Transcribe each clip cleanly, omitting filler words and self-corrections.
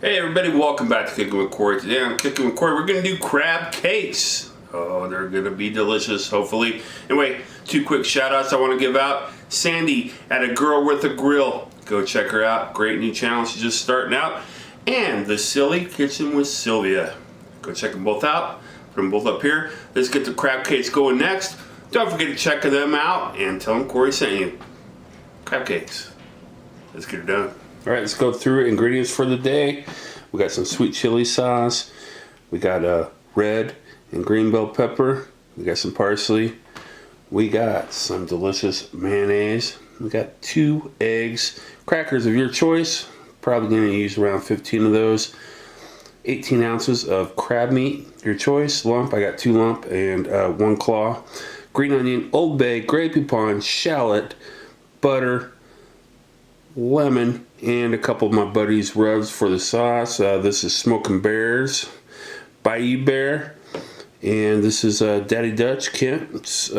Hey everybody, welcome back to Cooking with Corey. Today on Cooking with Corey, we're going to do crab cakes. Oh, they're going to be delicious, hopefully. Anyway, two quick shout outs I want to give out. Sandy at A Girl with a Grill. Go check her out. Great new channel. She's just starting out. And The Silly Kitchen with Sylvia. Go check them both out. Put them both up here. Let's get the crab cakes going next. Don't forget to check them out and tell them Corey sent you. Crab cakes. Let's get it done. All right, let's go through ingredients for the day. We got some sweet chili sauce. We got red and green bell pepper. We got some parsley. We got some delicious mayonnaise. We got 2 eggs. Crackers of your choice. Probably going to use around 15 of those. 18 ounces of crab meat, your choice. Lump, I got 2 lump and 1 claw. Green onion, Old Bay, Grey Poupon, shallot, butter, lemon, and a couple of my buddies' rubs for the sauce. This is Smoking Bears, Bayou Bear, and this is Daddy Dutch, Kent's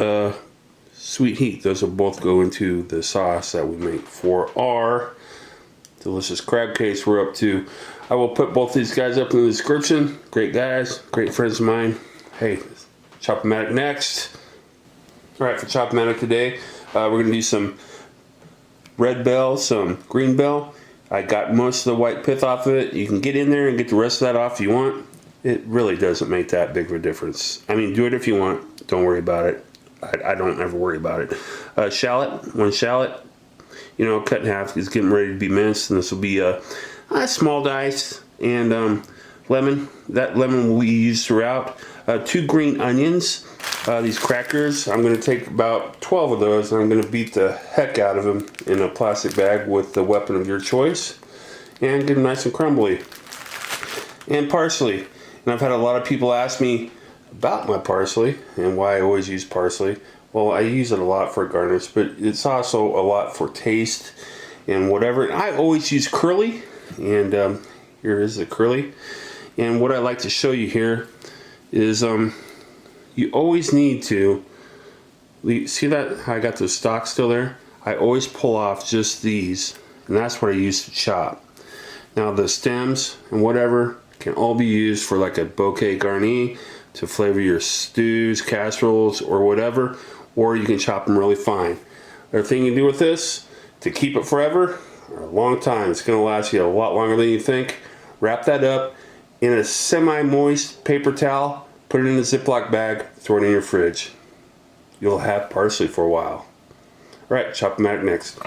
Sweet Heat. Those will both go into the sauce that we make for our delicious crab cakes we're up to. I will put both these guys up in the description. Great guys, great friends of mine. Hey, Chop-O-Matic next. All right, for Chop-O-Matic today, we're going to do some red bell, some green bell. I got most of the white pith off of it. You can get in there and get the rest of that off if you want. It really doesn't make that big of a difference. I mean, do it if you want. Don't worry about it. I don't ever worry about it. Shallot, 1 shallot, cut in half. It's getting ready to be minced, and this will be a small dice. And lemon. That lemon will be used throughout. 2 green onions. These crackers, I'm going to take about 12 of those and I'm going to beat the heck out of them in a plastic bag with the weapon of your choice and get them nice and crumbly. And parsley. And I've had a lot of people ask me about my parsley and why I always use parsley. Well, I use it a lot for garnish, but it's also a lot for taste and whatever. I always use curly, and here is the curly. And what I like to show you here is you always need to, see that how I got the stalk still there? I always pull off just these, and that's what I use to chop. Now the stems and whatever can all be used for like a bouquet garni to flavor your stews, casseroles, or whatever, or you can chop them really fine. The other thing you do with this, to keep it forever, or a long time, it's going to last you a lot longer than you think, wrap that up in a semi-moist paper towel. Put it in a Ziploc bag, throw it in your fridge. You'll have parsley for a while. All right, Chop-O-Matic next.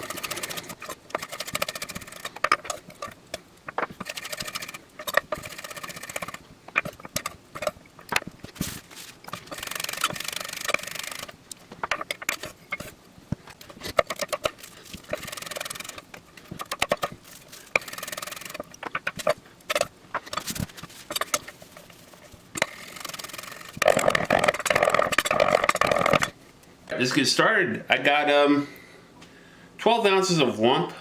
Let's get started. I got 12 ounces of lump.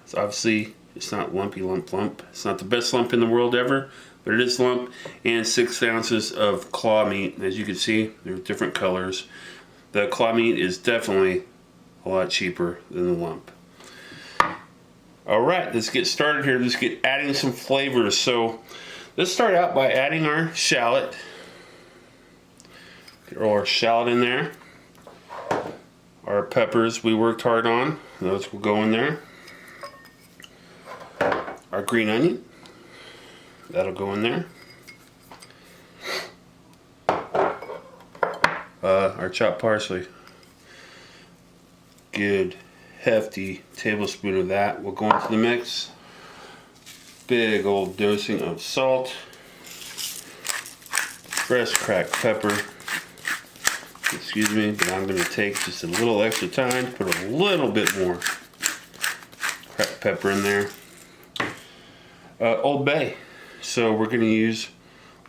So obviously it's not lumpy lump. It's not the best lump in the world ever, but it is lump. And 6 ounces of claw meat. As you can see, they're different colors. The claw meat is definitely a lot cheaper than the lump. All right, let's get started here. Let's get adding some flavors. So let's start out by adding our shallot. Get all our shallot in there. Our peppers we worked hard on, those will go in there. Our green onion, that'll go in there. Our chopped parsley, good hefty tablespoon of that will go into the mix. Big old dosing of salt, fresh cracked pepper. Excuse me, but I'm going to take just a little extra time to put a little bit more cracked pepper in there. Old Bay. So we're going to use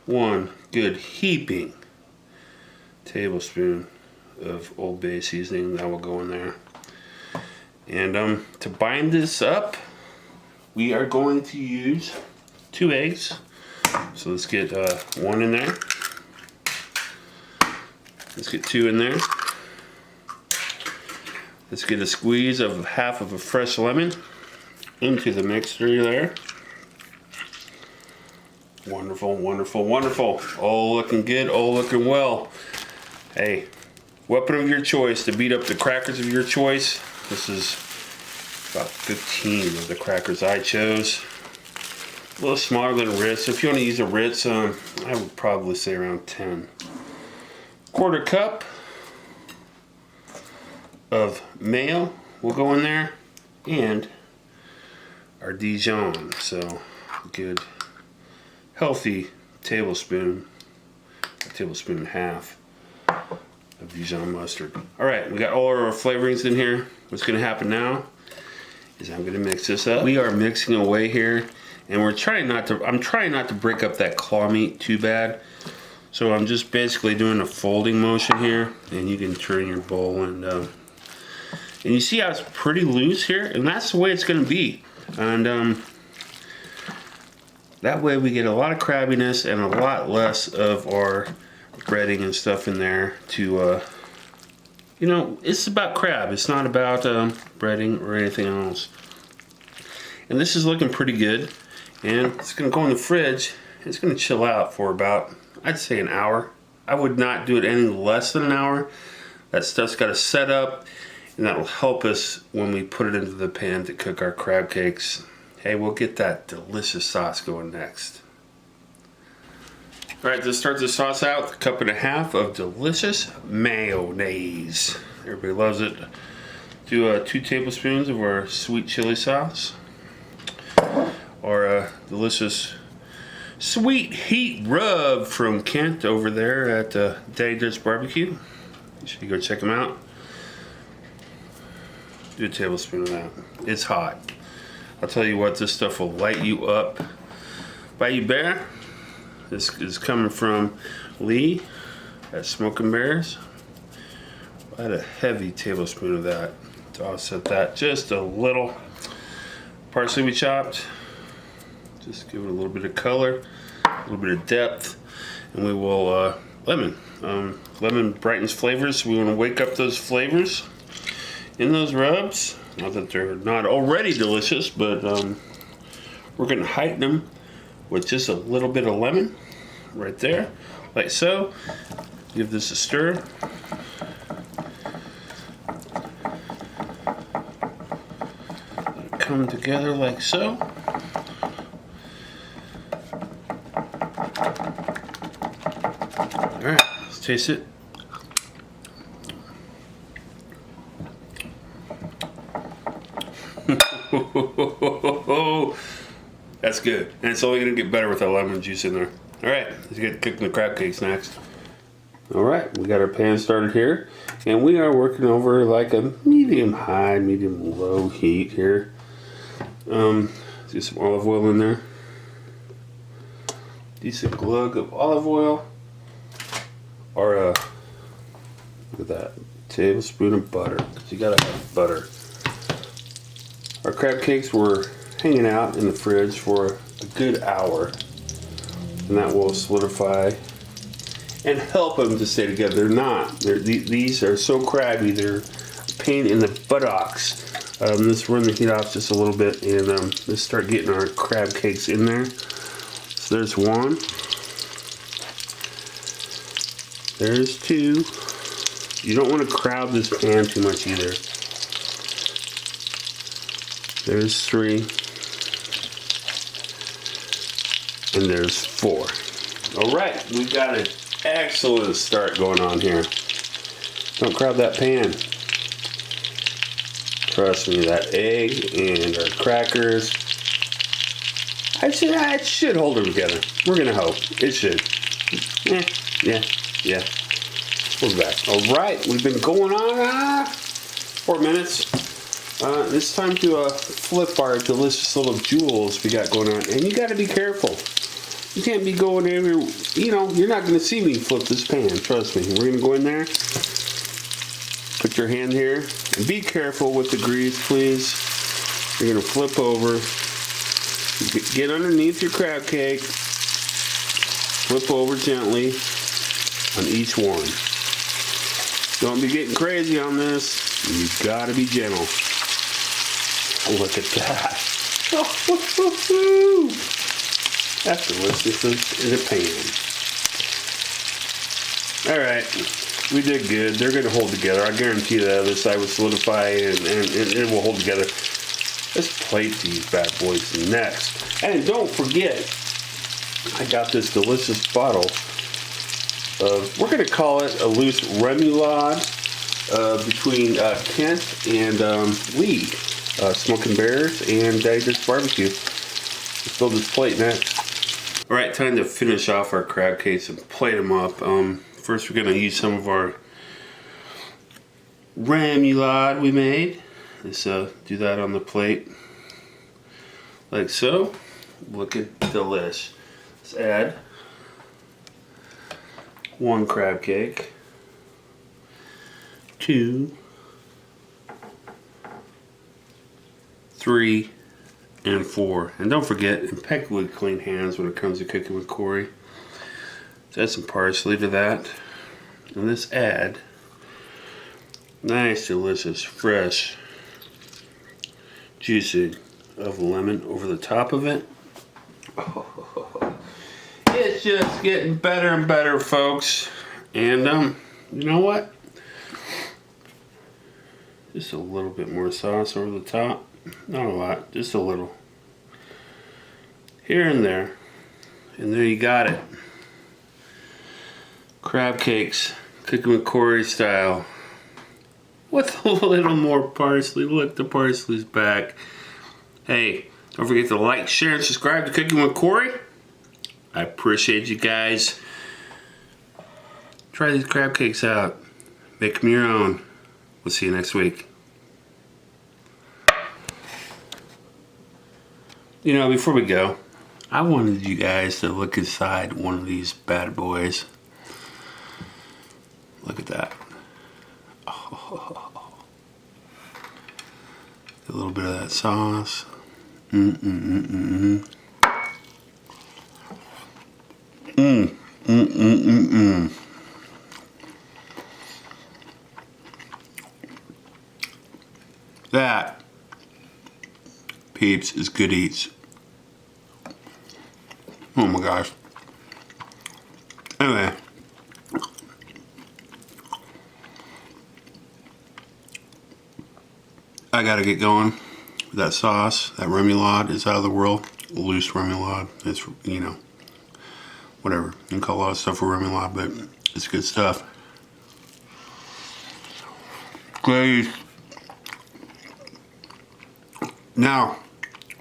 1 good heaping tablespoon of Old Bay seasoning. That will go in there. And to bind this up, we are going to use 2 eggs. So let's get 1 in there. Let's get 2 in there. Let's get a squeeze of half of a fresh lemon into the mixture there. Wonderful, wonderful, wonderful. All looking good, all looking well. Hey, weapon of your choice to beat up the crackers of your choice. This is about 15 of the crackers I chose. A little smaller than a Ritz. If you want to use a Ritz, I would probably say around 10. Quarter cup of mayo will go in there, and our Dijon. So good, healthy tablespoon, a tablespoon and a half of Dijon mustard. All right, we got all our flavorings in here. What's going to happen now is I'm going to mix this up. We are mixing away here, and I'm trying not to break up that claw meat too bad. So I'm just basically doing a folding motion here, and you can turn your bowl and you see how it's pretty loose here, and that's the way it's going to be. And that way we get a lot of crabbiness and a lot less of our breading and stuff in there to, you know, it's about crab. It's not about breading or anything else. And this is looking pretty good, and it's going to go in the fridge. It's going to chill out for about, I'd say, an hour. I would not do it any less than an hour. That stuff's got to set up, and that'll help us when we put it into the pan to cook our crab cakes. Hey, we'll get that delicious sauce going next. All right, to start the sauce out, a cup and a half of delicious mayonnaise. Everybody loves it. Do 2 tablespoons of our sweet chili sauce. Our delicious sweet heat rub from Kent over there at Daddy Dirt's Barbecue. You should go check them out. Do a tablespoon of that. It's hot. I'll tell you what, this stuff will light you up. Bayou Bear. This is coming from Lee at Smoking Bears. Add a heavy tablespoon of that to offset that. Just a little parsley we chopped. Just give it a little bit of color, a little bit of depth, and we will lemon. Lemon brightens flavors. We want to wake up those flavors in those rubs. Not that they're not already delicious, but we're going to heighten them with just a little bit of lemon right there, like so. Give this a stir. Let it come together like so. All right, let's taste it. That's good, and it's only going to get better with that lemon juice in there. All right, let's get cooking the crab cakes next. All right, we got our pan started here, and we are working over like a medium-high, medium-low heat here. Do some olive oil in there. Decent glug of olive oil. Or look at that, tablespoon of butter, because you gotta have butter. Our crab cakes were hanging out in the fridge for a good hour, and that will solidify and help them to stay together. They're not. These are so crabby, they're a pain in the buttocks. Let's run the heat off just a little bit, and let's start getting our crab cakes in there. So there's one. There's 2. You don't want to crowd this pan too much either. There's 3. And there's 4. All right, we've got an excellent start going on here. Don't crowd that pan. Trust me, that egg and our crackers, it should hold them together. We're gonna hope. It should. Yeah. We're back. All right, we've been going on 4 minutes. It's time to flip our delicious little jewels we got going on, and you got to be careful. You can't be going every. You know, you're not going to see me flip this pan. Trust me. We're going to go in there. Put your hand here, and be careful with the grease, please. You're going to flip over. Get underneath your crab cake. Flip over gently on each one. Don't be getting crazy on this. You gotta be gentle. Look at that. That's delicious in a pan. Alright, we did good. They're going to hold together. I guarantee the other side will solidify and it will hold together. Let's plate these bad boys next. And don't forget, I got this delicious bottle of, we're going to call it a loose Remoulade between Kent and Lee. Smoking Bears and Daddy's Barbecue. Let's build this plate next. Alright, time to finish off our crab cakes and plate them up. First we're going to use some of our Remoulade we made. Let's do that on the plate. Like so. Looking delish. Let's add 1 crab cake. 2. 3 and 4. And don't forget, impeccably clean hands when it comes to cooking with Corey. Let's add some parsley to that. And let's add nice, delicious, fresh juicing of lemon over the top of it. Oh, it's just getting better and better, folks. And you know what? Just a little bit more sauce over the top. Not a lot, just a little. Here and there. And there you got it. Crab cakes, cooking with Corey style. With a little more parsley. Look, the parsley's back. Hey, don't forget to like, share, and subscribe to Cooking with Corey. I appreciate you guys. Try these crab cakes out. Make them your own. We'll see you next week. You know, before we go, I wanted you guys to look inside one of these bad boys. Look at that. Oh. A little bit of that sauce. That, peeps, is good eats. Oh my gosh. Anyway. I gotta get going with that sauce. That Remoulade is out of the world. Loose Remoulade. It's, you know, whatever. You can call a lot of stuff for Remoulade, but it's good stuff. Glazed. Now,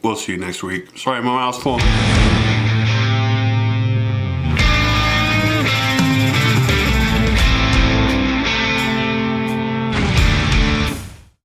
we'll see you next week. Sorry, my mouth's full.